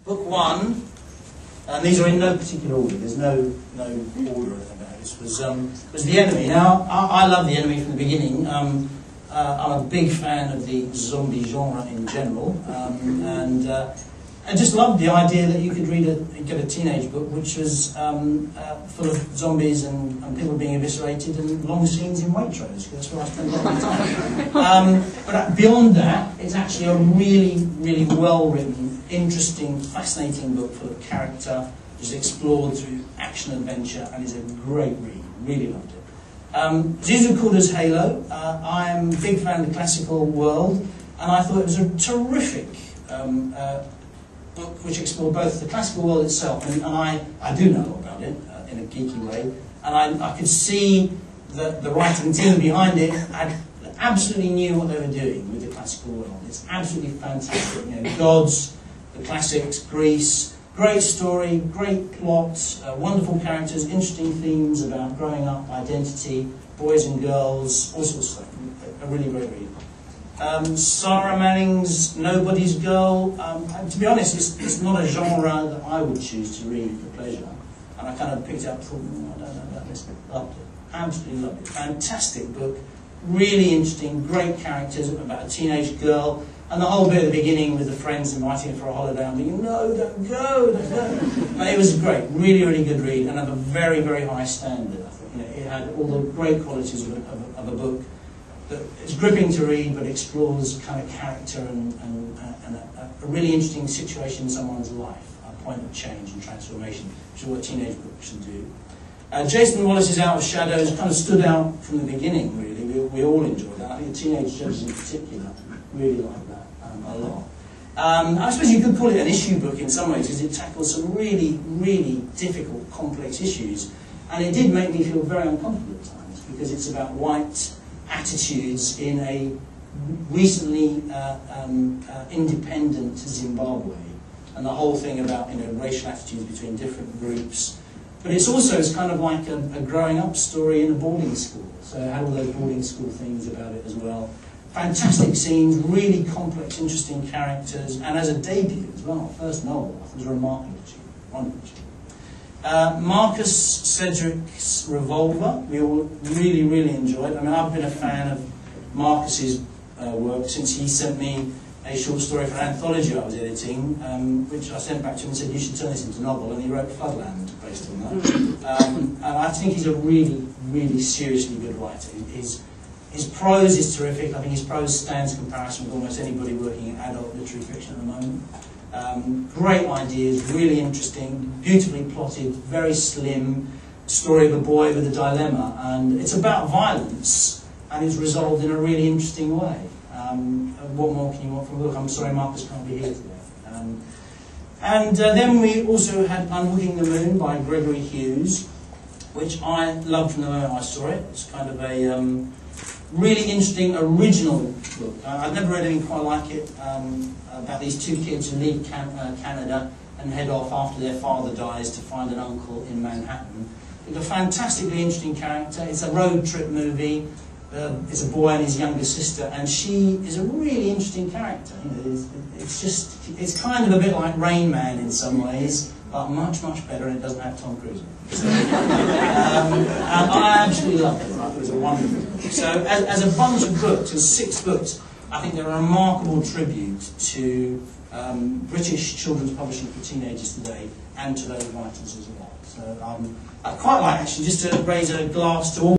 Book one, and these are in no particular order. There's no order or anything about it. This was The Enemy. Now, I love The Enemy from the beginning. I'm a big fan of the zombie genre in general, and I just loved the idea that you could get a teenage book which was full of zombies and people being eviscerated and long scenes in Waitrose, because that's where I spend a lot of my time. But beyond that, it's actually a really, really well-written, interesting, fascinating book full of character, just explored through action-adventure, and is a great read. Really loved it. Zizu called us Halo. I am a big fan of the classical world, and I thought it was a terrific book which explored both the classical world itself, and I do know a lot about it in a geeky way, and I could see that the writing team behind it absolutely knew what they were doing with the classical world. It's absolutely fantastic. You know, gods, the classics, Greece, great story, great plot, wonderful characters, interesting themes about growing up, identity, boys and girls, all sorts of stuff. A really great read. Sarah Manning's Nobody's Girl. To be honest, it's not a genre that I would choose to read for pleasure. And I kind of picked it up and thought, I don't know about this, but loved it. Absolutely loved it. Fantastic book. Really interesting, great characters about a teenage girl. And the whole bit at the beginning with the friends inviting her for a holiday, I'm thinking, no, don't go, don't go. But it was great, really, really good read, and of a very, very high standard. I think, you know, it had all the great qualities of a book that is gripping to read, but explores kind of character and a really interesting situation in someone's life, a point of change and transformation, which is what teenage books should do. Jason Wallace's Out of Shadows kind of stood out from the beginning, really. We all enjoyed that. I think the teenage judges in particular really liked that a lot. I suppose you could call it an issue book in some ways, because it tackles some really, really difficult, complex issues. And it did make me feel very uncomfortable at times, because it's about white attitudes in a recently independent Zimbabwe, and the whole thing about, you know, racial attitudes between different groups. But it's kind of like a growing up story in a boarding school, so it had all those boarding school things about it as well. Fantastic scenes, really complex, interesting characters, and as a debut as well, first novel, I thought it was a remarkable achievement, wonderful achievement. Marcus Cedric's Revolver, we all really, really enjoyed. I mean, I've been a fan of Marcus's work since he sent me a short story for an anthology I was editing, which I sent back to him and said, you should turn this into a novel, and he wrote Floodland based on that. And I think he's a really, really seriously good writer. His prose is terrific. I think his prose stands in comparison with almost anybody working in adult literary fiction at the moment. Great ideas, really interesting, beautifully plotted, very slim. Story of a boy with a dilemma, and it's about violence, and it's resolved in a really interesting way. What more can you want from a book? I'm sorry Marcus can't be here today. Then we also had Unhooking the Moon by Gregory Hughes, which I loved from the moment I saw it. It's kind of a really interesting, original book. I've never read anything quite like it, about these two kids who leave Canada and head off after their father dies to find an uncle in Manhattan. It's a fantastically interesting character. It's a road trip movie. It's a boy and his younger sister, and she is a really interesting character. You know, it's kind of a bit like Rain Man in some ways, but much, much better, and it doesn't have Tom Cruise in it. So, and I absolutely loved it. I thought it was a wonderful book. So as a bunch of books, as 6 books, I think they're a remarkable tribute to British children's publishing for teenagers today, and to those writers as well. So I'd quite like actually just to raise a glass to all